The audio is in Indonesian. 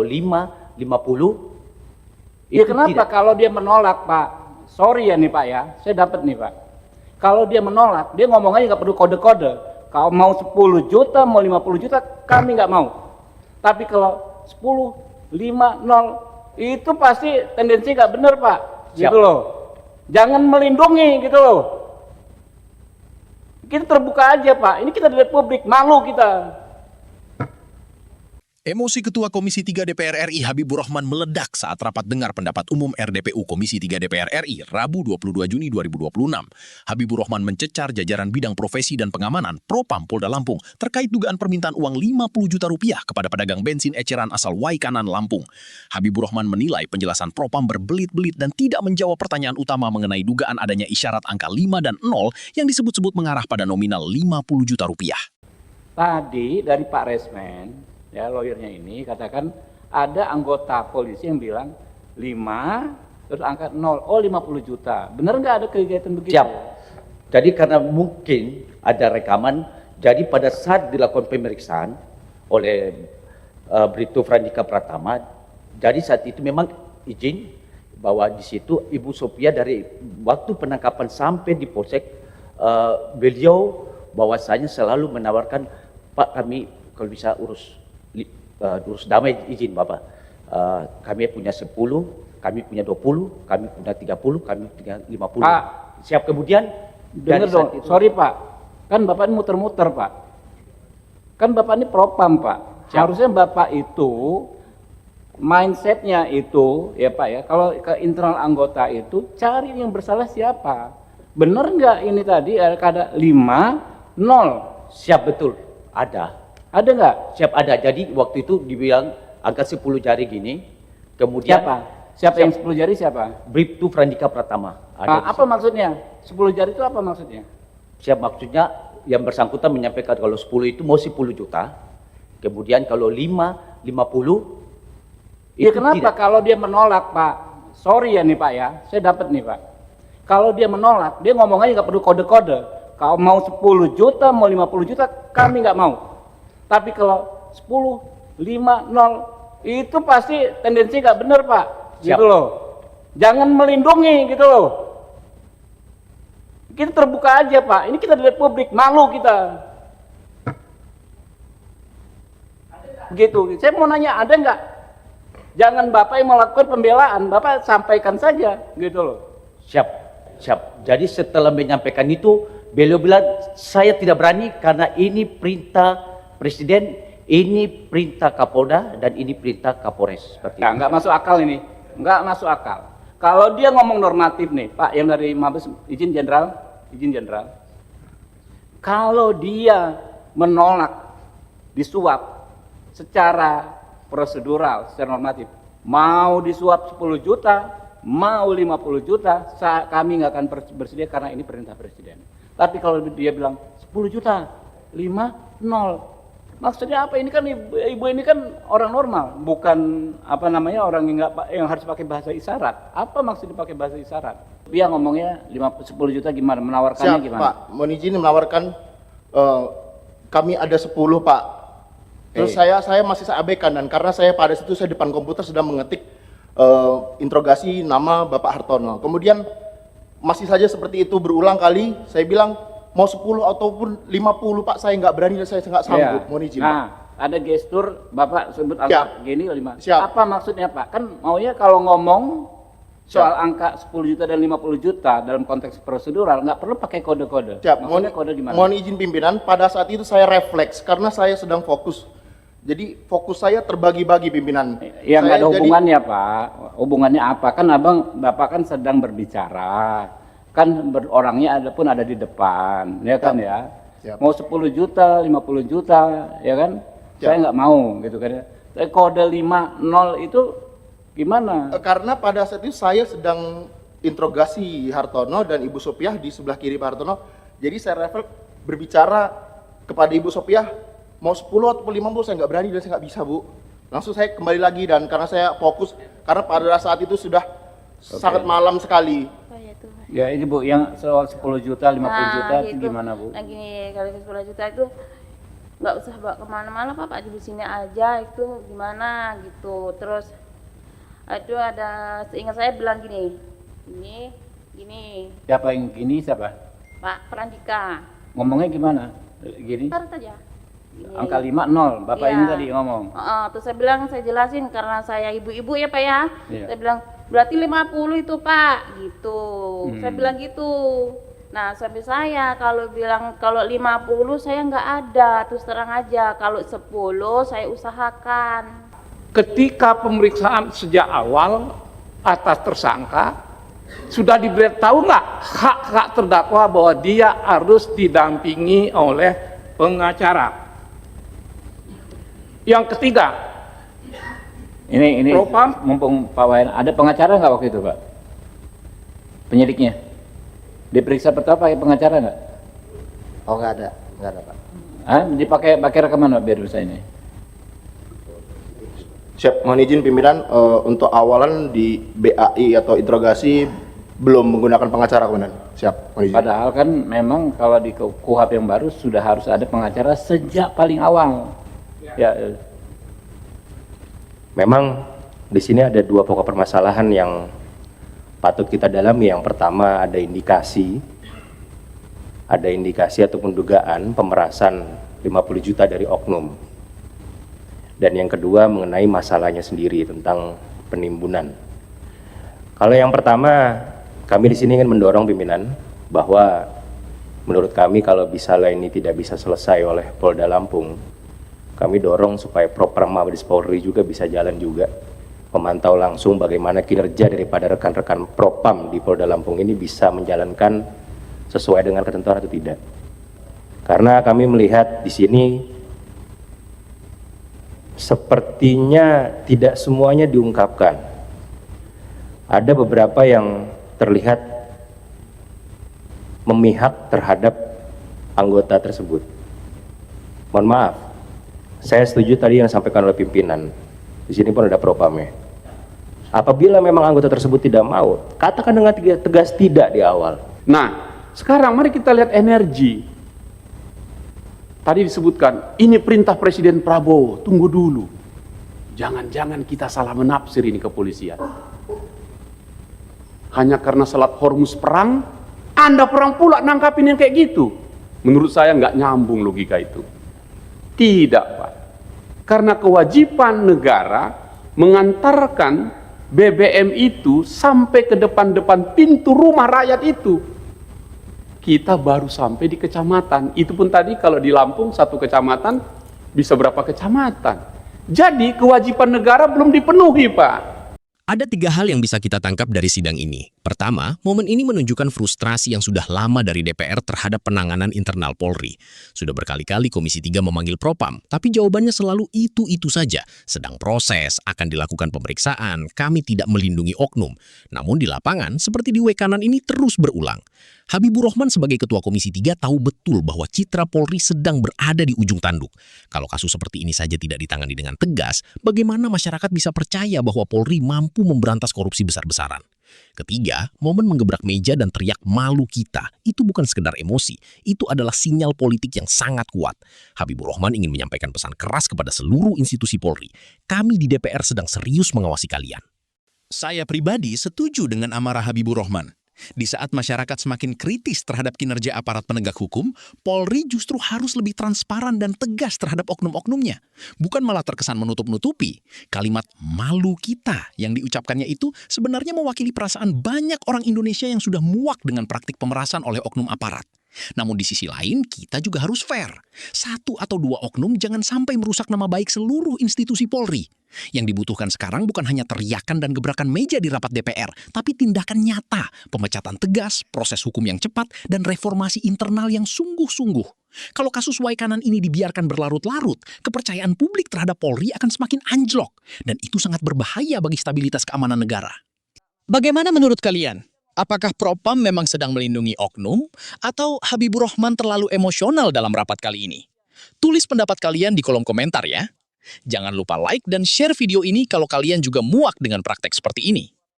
5, 50. Ya kenapa kalau dia menolak, Pak? Sorry ya nih Pak ya, saya dapat nih Pak. Kalau dia menolak, dia ngomong aja nggak perlu kode-kode. Kalau mau 10 juta, mau 50 juta, kami nggak mau. Tapi kalau 10, 5, 0, itu pasti tendensi nggak benar Pak. Gitu loh. Jangan melindungi gitu loh. Kita terbuka aja Pak, ini kita di Republik, malu kita. Emosi Ketua Komisi 3 DPR RI Habibur Rahman meledak saat rapat dengar pendapat umum RDPU Komisi 3 DPR RI Rabu 22 Juni 2026. Habibur Rahman mencecar jajaran bidang profesi dan pengamanan Propam Polda Lampung terkait dugaan permintaan uang 50 juta rupiah kepada pedagang bensin eceran asal Waikanan, Lampung. Habibur Rahman menilai penjelasan Propam berbelit-belit dan tidak menjawab pertanyaan utama mengenai dugaan adanya isyarat angka 5 dan 0 yang disebut-sebut mengarah pada nominal 50 juta rupiah. Tadi dari Pak Resmen, ya lawyernya ini katakan ada anggota polisi yang bilang 5 terus angka 0, oh 50 juta. Benar nggak ada kegiatan begitu? Siap. Jadi karena mungkin ada rekaman, jadi pada saat dilakukan pemeriksaan oleh Bribtu Frandika Pratama, jadi saat itu memang izin bahwa di situ Ibu Sophia dari waktu penangkapan sampai di Polsek, beliau bahwasanya selalu menawarkan, Pak kami kalau bisa urus damai, izin Bapak. Kami punya 10, kami punya 20, kami punya 30, kami punya 50. Pak, siap. Kemudian dengar dong, sorry Pak, kan Bapak ini muter-muter Pak. Kan Bapak ini propam Pak. Siap. Harusnya Bapak itu mindsetnya itu ya Pak ya, kalau ke internal anggota itu cari yang bersalah siapa. Bener nggak ini tadi ada 5, 0? Siap, betul. Ada. Ada nggak? Siap, ada. Jadi waktu itu dibilang angka 10 jari gini. Kemudian Siapa yang 10 jari siapa? Bribtu Frandika Pratama. Apa maksudnya? 10 jari itu apa maksudnya? Siap, maksudnya yang bersangkutan menyampaikan kalau 10 itu mau 10 juta. Kemudian kalau 5, 50. Ya kenapa tidak. Kalau dia menolak Pak? Sorry ya nih Pak ya, saya dapat nih Pak. Kalau dia menolak, dia ngomong aja nggak perlu kode-kode. Kalau mau 10 juta, mau 50 juta, kami nggak mau. Tapi kalau 10, 5, 0, itu pasti tendensi nggak benar Pak. Siap. Gitu loh. Jangan melindungi gitu loh. Kita terbuka aja Pak, ini kita di Republik, malu kita. Gitu. Saya mau nanya, ada nggak? Jangan Bapak yang melakukan pembelaan, Bapak sampaikan saja, gitu loh. Siap, siap. Jadi setelah menyampaikan itu, beliau bilang, saya tidak berani karena ini perintah Presiden, ini perintah Kapolda, dan ini perintah Kapolres. Seperti itu. Nggak masuk akal ini, nggak masuk akal. Kalau dia ngomong normatif nih, Pak, yang dari Mabes, izin Jenderal. Kalau dia menolak disuap secara prosedural, secara normatif, mau disuap 10 juta, mau 50 juta, kami nggak akan bersedia karena ini perintah Presiden. Tapi kalau dia bilang 10 juta, 5, 0. Maksudnya apa? Ini kan ibu ini kan orang normal, bukan apa namanya orang yang harus pakai bahasa isyarat. Apa maksudnya pakai bahasa isyarat? Dia ngomongnya 10 juta gimana? Menawarkannya Siap, gimana? Pak, mohon izin menawarkan kami ada 10 Pak. Terus saya masih abaikan, dan karena saya pada situ saya depan komputer sedang mengetik interogasi nama Bapak Hartono. Kemudian masih saja seperti itu berulang kali. Saya bilang mau 10 ataupun 50 Pak, saya nggak berani dan saya nggak sanggup. Ya. Mohon izin. Nah, ada gestur Bapak sebut angka gini 5. Siap. Apa maksudnya Pak? Kan maunya kalau ngomong soal angka 10 juta dan 50 juta dalam konteks prosedural nggak perlu pakai kode-kode. Siap. Maksudnya kode gimana? Mohon izin pimpinan, pada saat itu saya refleks karena saya sedang fokus. Jadi fokus saya terbagi-bagi pimpinan. Ya nggak ada Saya hubungannya Pak. Hubungannya apa? Kan Bapak kan sedang berbicara. Kan orangnya ada di depan, ya kan ya. Siap. Mau 10 juta, 50 juta, ya kan? Siap. Saya nggak mau gitu kan ya. Kode 5, 0 itu gimana? Karena pada saat itu saya sedang interogasi Hartono dan Ibu Sophia di sebelah kiri Pak Hartono. Jadi saya refleks berbicara kepada Ibu Sophia, mau 10 atau 50 saya nggak berani dan saya nggak bisa Bu. Langsung saya kembali lagi, dan karena saya fokus, karena pada saat itu sudah sangat malam sekali. Ya ini Bu, yang soal 10 juta, 50 juta itu gitu. gimana Bu? Nah gini, kalau 10 juta itu nggak usah bawa kemana-mana Pak, di sini aja itu gimana gitu. Terus aduh, ada seingat saya bilang gini, gini Siapa yang gini siapa? Pak Prandika, Ngomongnya gimana? Gini? taruh aja gini. Angka 5-0, Bapak Iya. ini tadi ngomong. Terus saya bilang, saya jelasin karena saya ibu-ibu ya Pak ya. Iya. Saya bilang berarti 50 itu Pak gitu. Saya bilang gitu. Nah sampai saya kalau bilang kalau 50 saya nggak ada, terus terang aja. Kalau 10 saya usahakan. Ketika pemeriksaan sejak awal atas tersangka, sudah diberitahu nggak hak-hak terdakwa bahwa dia harus didampingi oleh pengacara. Yang ketiga, Ini Propam. mumpung Pak Wayan, ada pengacara nggak waktu itu Pak? Penyidiknya? Diperiksa pertama pakai pengacara nggak? Oh nggak ada Pak. Hah? Dipakai rekaman Pak biar bisa ini? Siap, mohon izin pimpinan, untuk awalan di BAI atau interogasi belum menggunakan pengacara komandan. Siap, mohon izin. Padahal kan memang kalau di KUHP yang baru sudah harus ada pengacara sejak paling awal. Ya. Memang di sini ada dua pokok permasalahan yang patut kita dalami. Yang pertama ada indikasi ataupun dugaan pemerasan 50 juta dari oknum. Dan yang kedua mengenai masalahnya sendiri tentang penimbunan. Kalau yang pertama, kami di sini ingin mendorong pimpinan bahwa menurut kami kalau misalnya ini tidak bisa selesai oleh Polda Lampung, kami dorong supaya Propam Mabes Polri juga bisa jalan juga, memantau langsung bagaimana kinerja daripada rekan-rekan Propam di Polda Lampung ini bisa menjalankan sesuai dengan ketentuan atau tidak. Karena kami melihat di sini sepertinya tidak semuanya diungkapkan. Ada beberapa yang terlihat memihak terhadap anggota tersebut. Mohon maaf, saya setuju tadi yang disampaikan oleh pimpinan. Di sini pun ada propamnya. Apabila memang anggota tersebut tidak mau, katakan dengan tegas tidak di awal. Nah, sekarang mari kita lihat energi. Tadi disebutkan, ini perintah Presiden Prabowo, tunggu dulu. Jangan-jangan kita salah menafsir ini kepolisian. Hanya karena salat Hormuz perang, Anda perang pula nangkapin yang kayak gitu. Menurut saya nggak nyambung logika itu. Tidak, Pak. Karena kewajiban negara mengantarkan BBM itu sampai ke depan-depan pintu rumah rakyat itu. Kita baru sampai di kecamatan. Itu pun tadi kalau di Lampung satu kecamatan bisa berapa kecamatan. Jadi kewajiban negara belum dipenuhi, Pak. Ada 3 hal yang bisa kita tangkap dari sidang ini. Pertama, momen ini menunjukkan frustrasi yang sudah lama dari DPR terhadap penanganan internal Polri. Sudah berkali-kali Komisi 3 memanggil Propam, tapi jawabannya selalu itu-itu saja. Sedang proses, akan dilakukan pemeriksaan, kami tidak melindungi oknum. Namun di lapangan, seperti di Wekanan ini terus berulang. Habibur Rahman sebagai Ketua Komisi 3 tahu betul bahwa citra Polri sedang berada di ujung tanduk. Kalau kasus seperti ini saja tidak ditangani dengan tegas, bagaimana masyarakat bisa percaya bahwa Polri mampu memberantas korupsi besar-besaran? Ketiga, momen menggebrak meja dan teriak malu kita. Itu bukan sekedar emosi, itu adalah sinyal politik yang sangat kuat. Habibur Rahman ingin menyampaikan pesan keras kepada seluruh institusi Polri. Kami di DPR sedang serius mengawasi kalian. Saya pribadi setuju dengan amarah Habibur Rahman. Di saat masyarakat semakin kritis terhadap kinerja aparat penegak hukum, Polri justru harus lebih transparan dan tegas terhadap oknum-oknumnya. Bukan malah terkesan menutup-nutupi. Kalimat malu kita yang diucapkannya itu sebenarnya mewakili perasaan banyak orang Indonesia yang sudah muak dengan praktik pemerasan oleh oknum aparat. Namun di sisi lain, kita juga harus fair. 1 atau 2 oknum jangan sampai merusak nama baik seluruh institusi Polri. Yang dibutuhkan sekarang bukan hanya teriakan dan gebrakan meja di rapat DPR, tapi tindakan nyata, pemecatan tegas, proses hukum yang cepat, dan reformasi internal yang sungguh-sungguh. Kalau kasus Waikanan ini dibiarkan berlarut-larut, kepercayaan publik terhadap Polri akan semakin anjlok, dan itu sangat berbahaya bagi stabilitas keamanan negara. Bagaimana menurut kalian? Apakah Propam memang sedang melindungi oknum, atau Habibur Rahman terlalu emosional dalam rapat kali ini? Tulis pendapat kalian di kolom komentar ya. Jangan lupa like dan share video ini kalau kalian juga muak dengan praktek seperti ini.